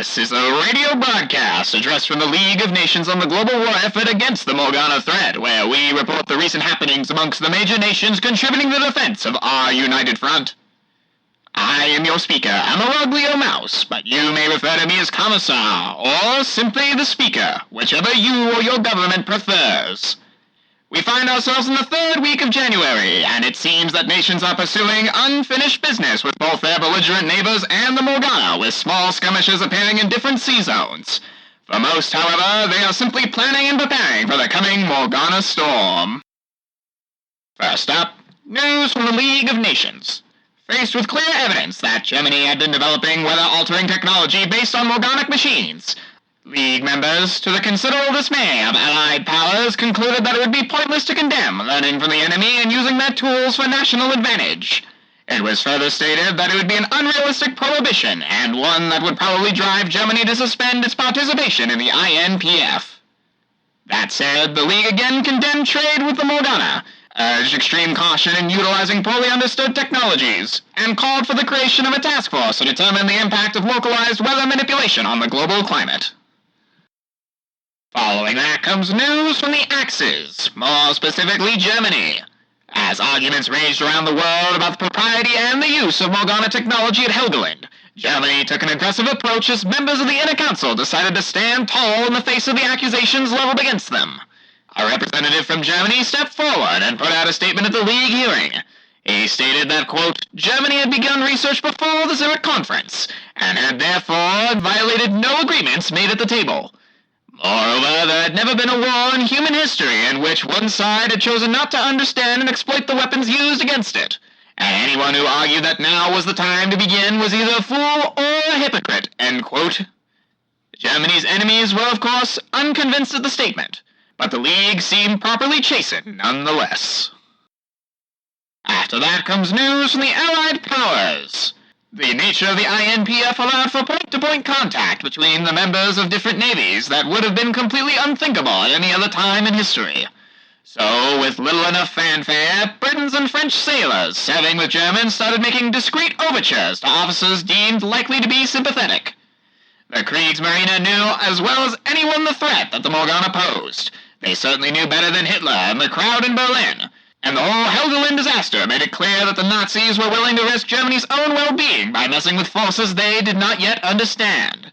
This is a radio broadcast addressed from the League of Nations on the global war effort against the Morgana threat, where we report the recent happenings amongst the major nations contributing to the defense of our united front. I am your speaker, Ammaraglio Maus, but you may refer to me as Commissar, or simply the Speaker, whichever you or your government prefers. We find ourselves in the third week of January, and it seems that nations are pursuing unfinished business with both their belligerent neighbors and the Morgana, with small skirmishes appearing in different sea zones. For most, however, they are simply planning and preparing for the coming Morgana storm. First up, news from the League of Nations. Faced with clear evidence that Germany had been developing weather-altering technology based on Morganic machines, League members, to the considerable dismay of Allied powers, concluded that it would be pointless to condemn learning from the enemy and using their tools for national advantage. It was further stated that it would be an unrealistic prohibition, and one that would probably drive Germany to suspend its participation in the INPF. That said, the League again condemned trade with the Morgana, urged extreme caution in utilizing poorly understood technologies, and called for the creation of a task force to determine the impact of localized weather manipulation on the global climate. Following that comes news from the Axis, more specifically Germany. As arguments raged around the world about the propriety and the use of Morgana technology at Helgoland, Germany took an aggressive approach as members of the Inner Council decided to stand tall in the face of the accusations leveled against them. A representative from Germany stepped forward and put out a statement at the League hearing. He stated that, quote, Germany had begun research before the Zurich Conference, and had therefore violated no agreements made at the table. Moreover, there had never been a war in human history in which one side had chosen not to understand and exploit the weapons used against it, and anyone who argued that now was the time to begin was either a fool or a hypocrite, end quote. Germany's enemies were, of course, unconvinced at the statement, but the League seemed properly chastened nonetheless. After that comes news from the Allied powers. The nature of the INPF allowed for point-to-point contact between the members of different navies that would have been completely unthinkable at any other time in history. So, with little enough fanfare, Britons and French sailors serving with Germans started making discreet overtures to officers deemed likely to be sympathetic. The Kriegsmarine knew as well as anyone the threat that the Morgana posed. They certainly knew better than Hitler and the crowd in Berlin, and the whole Helgoland disaster made it clear that the Nazis were willing to risk Germany's own well-being by messing with forces they did not yet understand.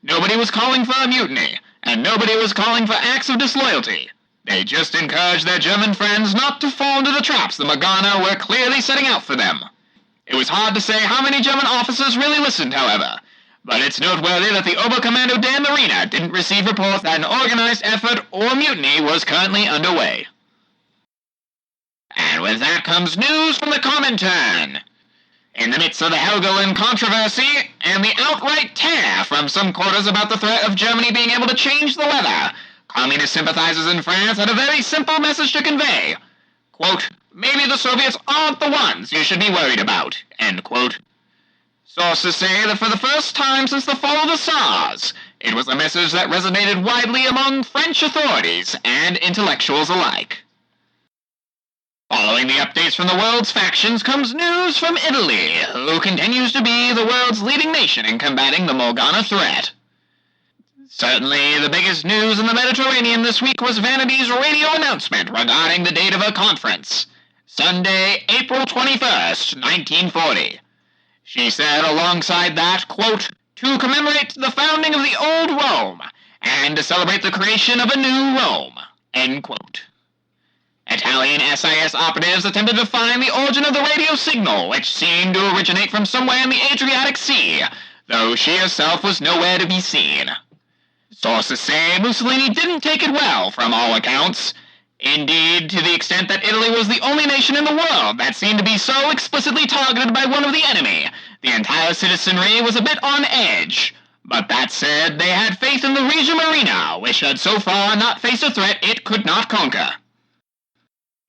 Nobody was calling for a mutiny, and nobody was calling for acts of disloyalty. They just encouraged their German friends not to fall into the traps the Morgana were clearly setting out for them. It was hard to say how many German officers really listened, however, but it's noteworthy that the Oberkommando der Marine didn't receive reports that an organized effort or mutiny was currently underway. And with that comes news from the Comintern. In the midst of the Helgoland controversy, and the outright tear from some quarters about the threat of Germany being able to change the weather, communist sympathizers in France had a very simple message to convey. Quote, maybe the Soviets aren't the ones you should be worried about, end quote. Sources say that for the first time since the fall of the Tsars, it was a message that resonated widely among French authorities and intellectuals alike. Following the updates from the world's factions comes news from Italy, who continues to be the world's leading nation in combating the Morgana threat. Certainly, the biggest news in the Mediterranean this week was Vanity's radio announcement regarding the date of her conference, Sunday, April 21st, 1940. She said alongside that, quote, to commemorate the founding of the old Rome, and to celebrate the creation of a new Rome, end quote. Italian SIS operatives attempted to find the origin of the radio signal, which seemed to originate from somewhere in the Adriatic Sea, though she herself was nowhere to be seen. Sources say Mussolini didn't take it well, from all accounts. Indeed, to the extent that Italy was the only nation in the world that seemed to be so explicitly targeted by one of the enemy, the entire citizenry was a bit on edge. But that said, they had faith in the Regia Marina, which had so far not faced a threat it could not conquer.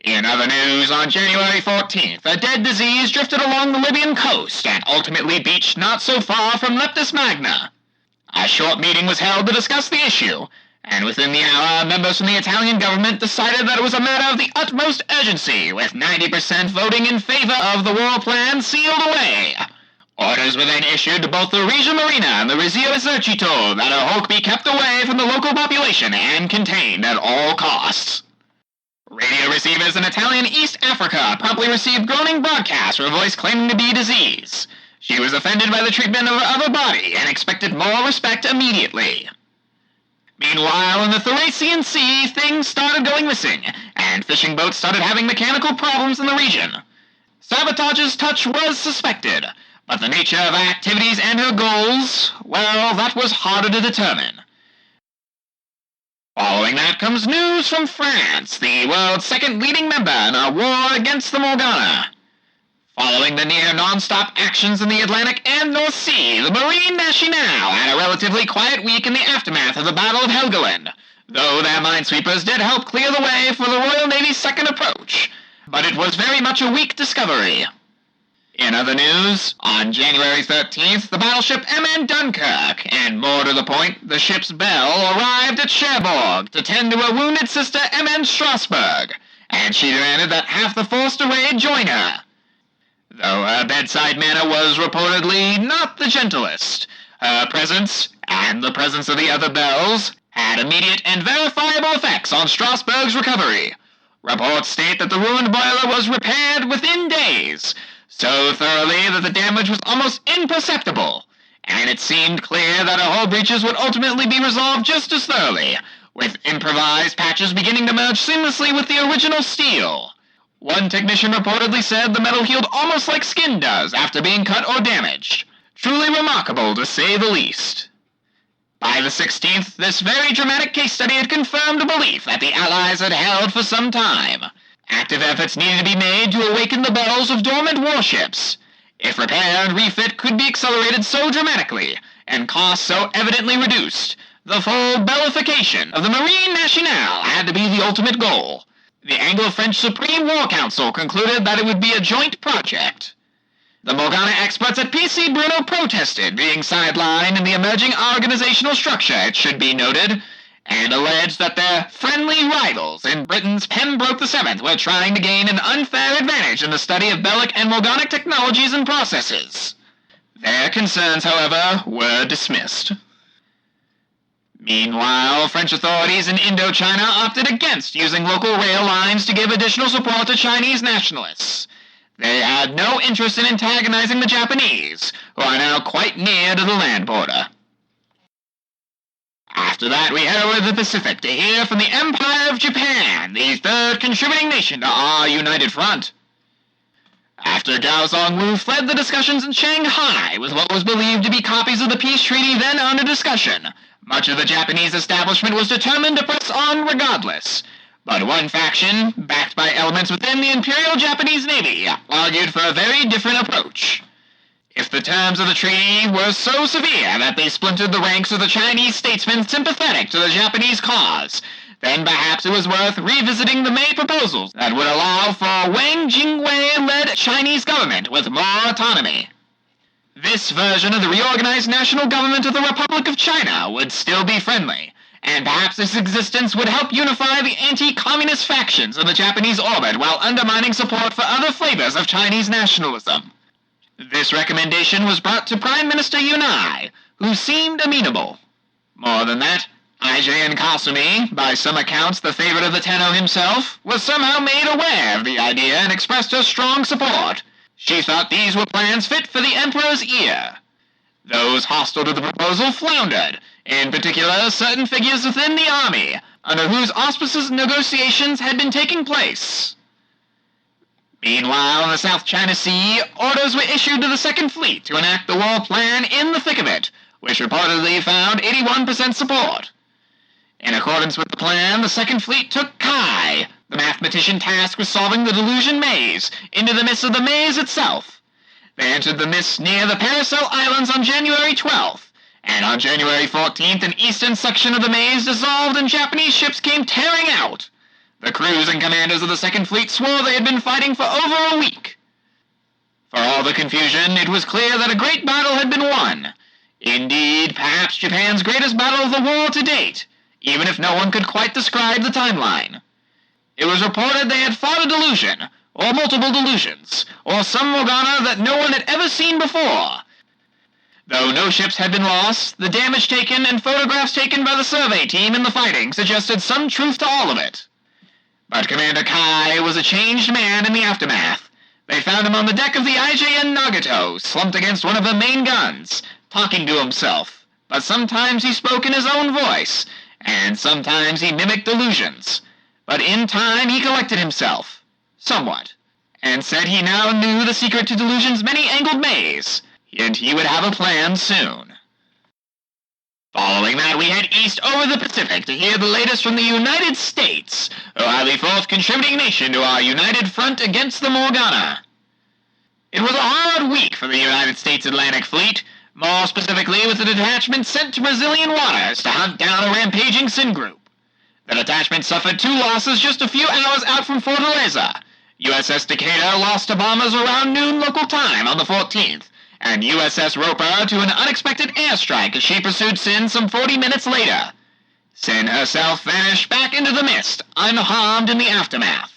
In other news, on January 14th, a dead disease drifted along the Libyan coast and ultimately beached not so far from Leptis Magna. A short meeting was held to discuss the issue, and within the hour, members from the Italian government decided that it was a matter of the utmost urgency, with 90% voting in favor of the war plan sealed away. Orders were then issued to both the Regia Marina and the Regia Esercito that a hulk be kept away from the local population and contained at all costs. Radio receivers in Italian East Africa promptly received groaning broadcasts from a voice claiming to be disease. She was offended by the treatment of her other body and expected more respect immediately. Meanwhile, in the Thracian Sea, things started going missing, and fishing boats started having mechanical problems in the region. Sabotage's touch was suspected, but the nature of her activities and her goals, well, that was harder to determine. Following that comes news from France, the world's second leading member in our war against the Morgana. Following the near non-stop actions in the Atlantic and North Sea, the Marine Nationale had a relatively quiet week in the aftermath of the Battle of Helgoland, though their minesweepers did help clear the way for the Royal Navy's second approach. But it was very much a weak discovery. In other news, on January 13th, the battleship MN Dunkirk, and more to the point, the ship's Belle, arrived at Cherbourg to tend to her wounded sister MN Strasbourg, and she demanded that half the forced array join her. Though her bedside manner was reportedly not the gentlest, her presence, and the presence of the other Belles, had immediate and verifiable effects on Strasbourg's recovery. Reports state that the ruined boiler was repaired within days, so thoroughly that the damage was almost imperceptible, and it seemed clear that her hull breaches would ultimately be resolved just as thoroughly, with improvised patches beginning to merge seamlessly with the original steel. One technician reportedly said the metal healed almost like skin does after being cut or damaged. Truly remarkable, to say the least. By the 16th, this very dramatic case study had confirmed a belief that the Allies had held for some time. Active efforts needed to be made to awaken the bells of dormant warships. If repair and refit could be accelerated so dramatically, and costs so evidently reduced, the full bellification of the Marine Nationale had to be the ultimate goal. The Anglo-French Supreme War Council concluded that it would be a joint project. The Morgana experts at PC Bruno protested being sidelined in the emerging organizational structure, it should be noted, and alleged that their friendly rivals in Britain's Pembroke VII were trying to gain an unfair advantage in the study of bellic and morganic technologies and processes. Their concerns, however, were dismissed. Meanwhile, French authorities in Indochina opted against using local rail lines to give additional support to Chinese nationalists. They had no interest in antagonizing the Japanese, who are now quite near to the land border. After that, we head over to the Pacific to hear from the Empire of Japan, the third contributing nation to our united front. After Gao Zongwu fled the discussions in Shanghai with what was believed to be copies of the peace treaty then under discussion, much of the Japanese establishment was determined to press on regardless. But one faction, backed by elements within the Imperial Japanese Navy, argued for a very different approach. If the terms of the treaty were so severe that they splintered the ranks of the Chinese statesmen sympathetic to the Japanese cause, then perhaps it was worth revisiting the May proposals that would allow for Wang Jingwei-led Chinese government with more autonomy. This version of the reorganized national government of the Republic of China would still be friendly, and perhaps its existence would help unify the anti-communist factions in the Japanese orbit while undermining support for other flavors of Chinese nationalism. This recommendation was brought to Prime Minister Yunai, who seemed amenable. More than that, Aijian Kasumi, by some accounts the favorite of the Tenno himself, was somehow made aware of the idea and expressed her strong support. She thought these were plans fit for the Emperor's ear. Those hostile to the proposal floundered, in particular certain figures within the army, under whose auspices negotiations had been taking place. Meanwhile, in the South China Sea, orders were issued to the Second Fleet to enact the war plan in the thick of it, which reportedly found 81% support. In accordance with the plan, the Second Fleet took Kai, the mathematician tasked with solving the delusion maze, into the midst of the maze itself. They entered the mist near the Paracel Islands on January 12th, and on January 14th an eastern section of the maze dissolved and Japanese ships came tearing out. The crews and commanders of the Second Fleet swore they had been fighting for over a week. For all the confusion, it was clear that a great battle had been won. Indeed, perhaps Japan's greatest battle of the war to date, even if no one could quite describe the timeline. It was reported they had fought a delusion, or multiple delusions, or some Morgana that no one had ever seen before, Though no ships had been lost, the damage taken and photographs taken by the survey team in the fighting suggested some truth to all of it. But Commander Kai was a changed man in the aftermath. They found him on the deck of the IJN Nagato, slumped against one of the main guns, talking to himself, but sometimes he spoke in his own voice, and sometimes he mimicked illusions. But in time he collected himself, somewhat, and said he now knew the secret to Delusion's many-angled maze, and he would have a plan soon. Following that, we head east over the Pacific to hear the latest from the United States, who are the fourth contributing nation to our united front against the Morgana. It was a hard week for the United States Atlantic Fleet, more specifically with the detachment sent to Brazilian waters to hunt down a rampaging Sin group. The detachment suffered 2 losses just a few hours out from Fortaleza. USS Decatur lost to bombers around noon local time on the 14th, and USS Roper to an unexpected airstrike as she pursued Sin some 40 minutes later. Sin herself vanished back into the mist, unharmed in the aftermath.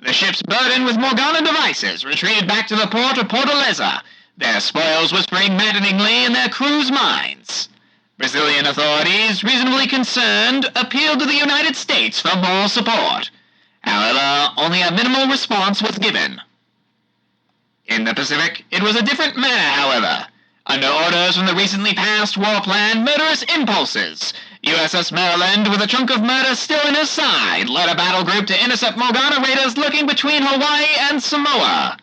The ships burdened with Morgana devices retreated back to the port of Fortaleza, their spoils whispering maddeningly in their crews' minds. Brazilian authorities, reasonably concerned, appealed to the United States for more support. However, only a minimal response was given. In the Pacific, it was a different matter, however. Under orders from the recently passed war plan Murderous Impulses, USS Maryland, with a chunk of murder still in his side, led a battle group to intercept Morgana raiders lurking between Hawaii and Samoa.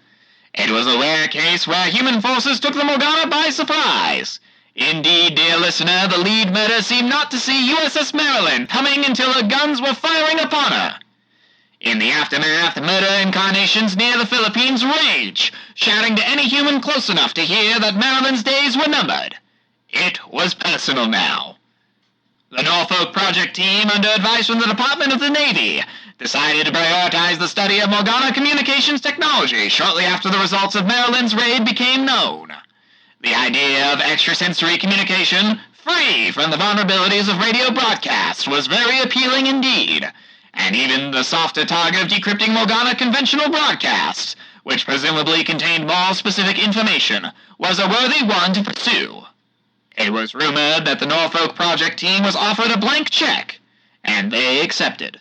It was a rare case where human forces took the Morgana by surprise. Indeed, dear listener, the lead murder seemed not to see USS Maryland coming until her guns were firing upon her. In the aftermath, murder incarnations near the Philippines rage, shouting to any human close enough to hear that Maryland's days were numbered. It was personal now. The Norfolk project team, under advice from the Department of the Navy, decided to prioritize the study of Morgana communications technology shortly after the results of Maryland's raid became known. The idea of extrasensory communication, free from the vulnerabilities of radio broadcasts, was very appealing indeed, and even the softer target of decrypting Morgana conventional broadcasts, which presumably contained more specific information, was a worthy one to pursue. It was rumored that the Norfolk project team was offered a blank check, and they accepted.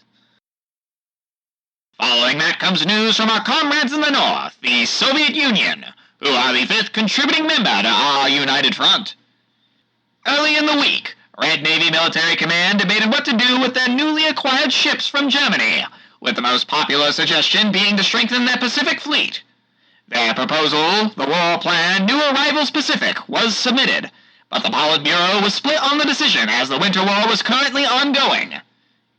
Following that comes news from our comrades in the North, the Soviet Union, who are the 5th contributing member to our united front. Early in the week, Red Navy Military Command debated what to do with their newly acquired ships from Germany, with the most popular suggestion being to strengthen their Pacific fleet. Their proposal, the war plan New Arrivals Pacific, was submitted, but the Politburo was split on the decision as the Winter War was currently ongoing.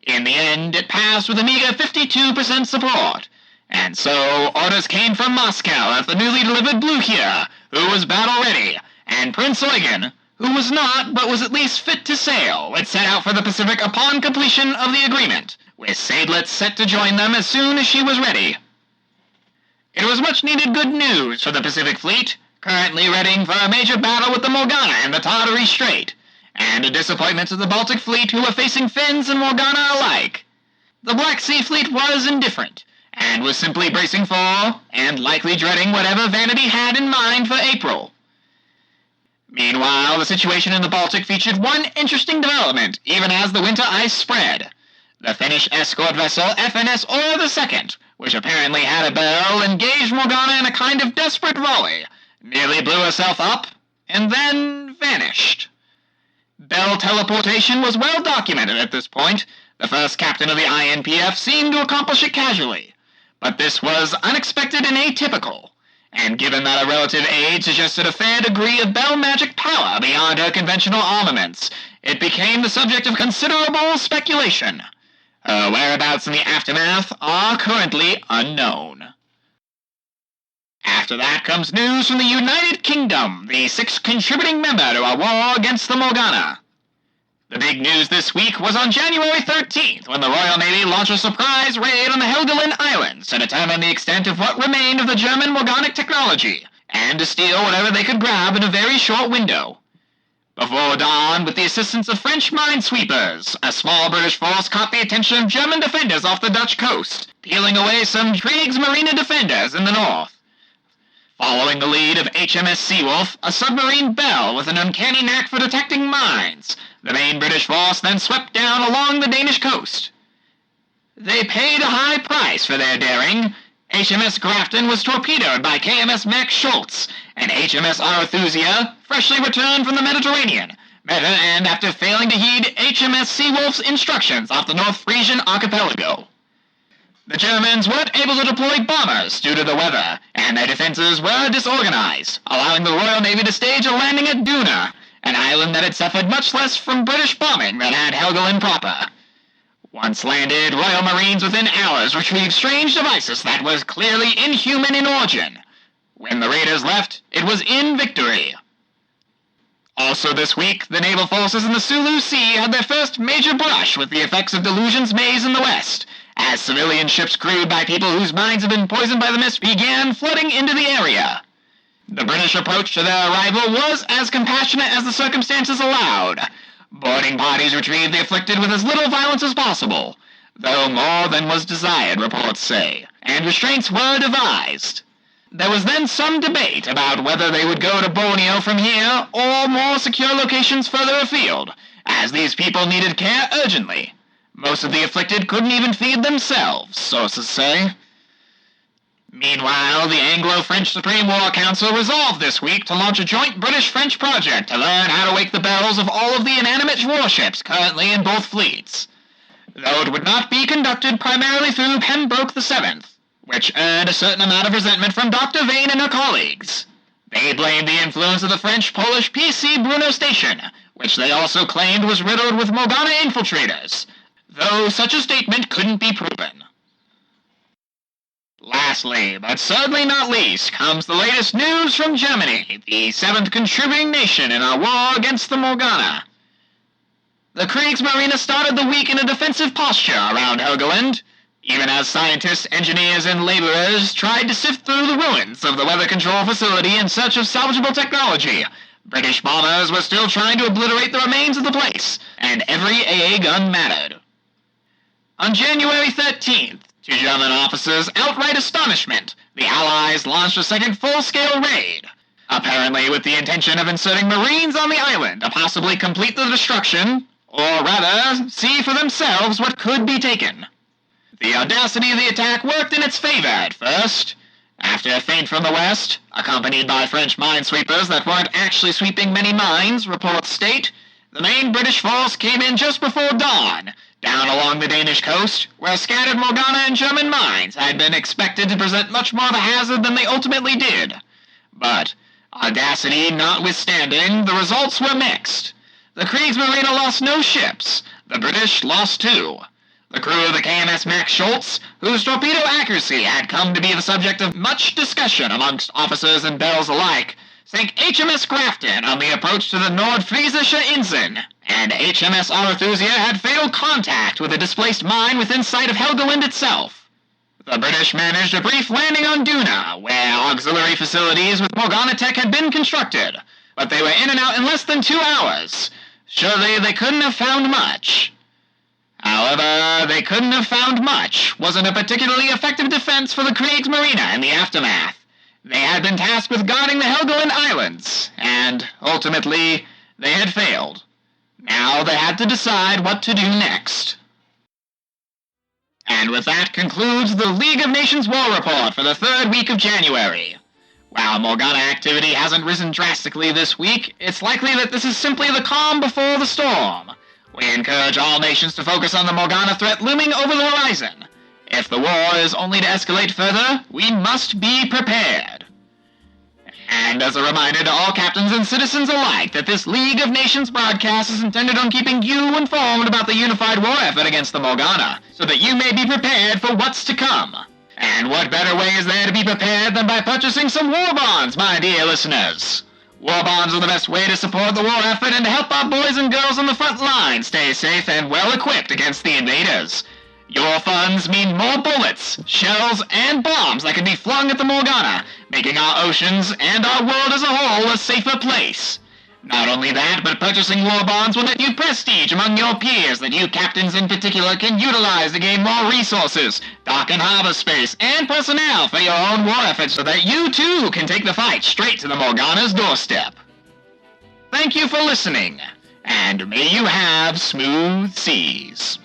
In the end, it passed with a meager 52% support, and so orders came from Moscow of the newly delivered Blucher, who was battle-ready, and Prince Eugen, who was not, but was at least fit to sail, would set out for the Pacific upon completion of the agreement, with Seydlitz set to join them as soon as she was ready. It was much-needed good news for the Pacific Fleet, currently readying for a major battle with the Morgana in the Tartary Strait, and a disappointment to the Baltic Fleet, who were facing Finns and Morgana alike. The Black Sea Fleet was indifferent, and was simply bracing for, and likely dreading whatever Vanity had in mind for April. Meanwhile, the situation in the Baltic featured one interesting development, even as the winter ice spread. The Finnish escort vessel FNS Ora II, which apparently had a barrel, engaged Morgana in a kind of desperate volley, nearly blew herself up, and then vanished. Bell teleportation was well documented at this point. The first captain of the INPF seemed to accomplish it casually, but this was unexpected and atypical, and given that a relative aid suggested a fair degree of Bell magic power beyond her conventional armaments, it became the subject of considerable speculation. Her whereabouts in the aftermath are currently unknown. After that comes news from the United Kingdom, the 6th contributing member to our war against the Morgana. The big news this week was on January 13th, when the Royal Navy launched a surprise raid on the Helgoland Islands to determine the extent of what remained of the German Morganic technology, and to steal whatever they could grab in a very short window. Before dawn, with the assistance of French minesweepers, a small British force caught the attention of German defenders off the Dutch coast, peeling away some Kriegsmarine defenders in the north. Following the lead of HMS Seawolf, a submarine belle with an uncanny knack for detecting mines, the main British force then swept down along the Danish coast. They paid a high price for their daring. HMS Grafton was torpedoed by KMS Max Schultz, and HMS Arethusa, freshly returned from the Mediterranean, met her end after failing to heed HMS Seawolf's instructions off the North Frisian archipelago. The Germans weren't able to deploy bombers due to the weather, and their defenses were disorganized, allowing the Royal Navy to stage a landing at Duna, an island that had suffered much less from British bombing than had Helgoland proper. Once landed, Royal Marines within hours retrieved strange devices that was clearly inhuman in origin. When the raiders left, it was in victory. Also this week, the naval forces in the Sulu Sea had their first major brush with the effects of Delusion's maze in the west, as civilian ships crewed by people whose minds had been poisoned by the mist began flooding into the area. The British approach to their arrival was as compassionate as the circumstances allowed. Boarding parties retrieved the afflicted with as little violence as possible, though more than was desired, reports say, and restraints were devised. There was then some debate about whether they would go to Borneo from here or more secure locations further afield, as these people needed care urgently. Most of the afflicted couldn't even feed themselves, sources say. Meanwhile, the Anglo-French Supreme War Council resolved this week to launch a joint British-French project to learn how to wake the bells of all of the inanimate warships currently in both fleets, though it would not be conducted primarily through Pembroke VII, which earned a certain amount of resentment from Dr. Vane and her colleagues. They blamed the influence of the French-Polish PC Bruno Station, which they also claimed was riddled with Morgana infiltrators, though such a statement couldn't be proven. Lastly, but certainly not least, comes the latest news from Germany, the seventh contributing nation in our war against the Morgana. The Kriegsmarine started the week in a defensive posture around Helgoland, even as scientists, engineers, and laborers tried to sift through the ruins of the weather control facility in search of salvageable technology. British bombers were still trying to obliterate the remains of the place, and every AA gun mattered. On January 13th, to German officers' outright astonishment, the Allies launched a second full-scale raid, apparently with the intention of inserting Marines on the island to possibly complete the destruction, or rather, see for themselves what could be taken. The audacity of the attack worked in its favor at first. After a feint from the west, accompanied by French minesweepers that weren't actually sweeping many mines, reports state, the main British force came in just before dawn, down along the Danish coast, where scattered Morgana and German mines had been expected to present much more of a hazard than they ultimately did. But, audacity notwithstanding, the results were mixed. The Kriegsmarine lost no ships. The British lost 2. The crew of the KMS Max Schultz, whose torpedo accuracy had come to be the subject of much discussion amongst officers and belles alike, sank HMS Grafton on the approach to the Nordfriesische Inseln, and HMS Arethusa had fatal contact with a displaced mine within sight of Helgoland itself. The British managed a brief landing on Duna, where auxiliary facilities with Morgana tech had been constructed, but they were in and out in less than 2 hours. Surely they couldn't have found much. However, they couldn't have found much wasn't a particularly effective defense for the Kriegsmarine in the aftermath. They had been tasked with guarding the Helgoland Islands, and, ultimately, they had failed. Now they had to decide what to do next. And with that concludes the League of Nations War Report for the 3rd week of January. While Morgana activity hasn't risen drastically this week, it's likely that this is simply the calm before the storm. We encourage all nations to focus on the Morgana threat looming over the horizon. If the war is only to escalate further, we must be prepared. And as a reminder to all captains and citizens alike that this League of Nations broadcast is intended on keeping you informed about the unified war effort against the Morgana, so that you may be prepared for what's to come. And what better way is there to be prepared than by purchasing some war bonds, my dear listeners? War bonds are the best way to support the war effort and to help our boys and girls on the front line stay safe and well-equipped against the invaders. Your funds mean more bullets, shells, and bombs that can be flung at the Morgana, making our oceans and our world as a whole a safer place. Not only that, but purchasing war bonds will net you prestige among your peers that you captains in particular can utilize to gain more resources, dock and harbor space, and personnel for your own war efforts so that you too can take the fight straight to the Morgana's doorstep. Thank you for listening, and may you have smooth seas.